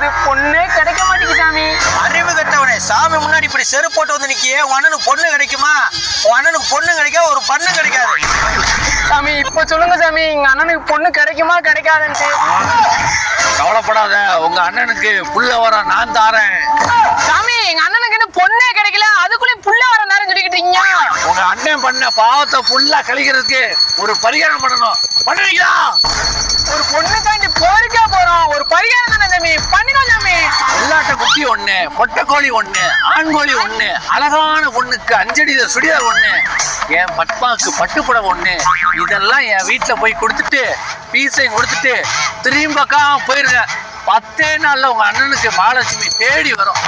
அண்ணனுக்கு பொண்ணே கிடைக்க மாட்டேங்குது சாமி. அறிவு கட்டவனே, சாமி முன்னாடி இப்படி செருப்பு போட்டு வந்து நிக்கியே, உன் அண்ணனுக்கு பொண்ணு கிடைக்குமா? உன் அண்ணனுக்கு பொண்ணு கிடைக்க ஒரு பண்ணு கிடைக்காது சாமி. இப்ப சொல்லுங்க சாமி, எங்க அண்ணனுக்கு பொண்ணு கிடைக்குமா கிடைக்காதுன்ட்டு. கவலைப்படாத, உங்க அண்ணனுக்கு புள்ள வர நான் தாரேன். சாமி, எங்க அண்ணனுக்கு என்ன பொண்ணே கிடைக்கல, அதுக்குள்ளே புள்ள வர நேரம் சொல்லிக்கிட்டு இருக்கீங்க. உங்க அண்ணன் பண்ண பாவத்தை புல்லா கழிக்கிறதுக்கு ஒரு பரிகாரம் பண்ணணும். பண்ணுவீங்களா? ஒரு பொண்ணுக்காண்டி போருக்கே போறோம், ஒரு பரிகாரம் தானே சாமி, பண்ணிடும் சாமி. வெள்ளாட்ட குட்டி ஒண்ணு, பொட்டக்கோழி ஒண்ணு, ஆண்கோழி ஒண்ணு, அழகான பொண்ணுக்கு அஞ்சடித சுடிதார் ஒண்ணு, என் பட்பாக்கு பட்டுப்புடவை ஒண்ணு, இதெல்லாம் என் வீட்டுல போய் கொடுத்துட்டு பீஸையும் கொடுத்துட்டு திரும்பக்கா போயிருங்க. 10 நாள்ல உங்க அண்ணனுக்கு மகாலட்சுமி தேடி வரும்.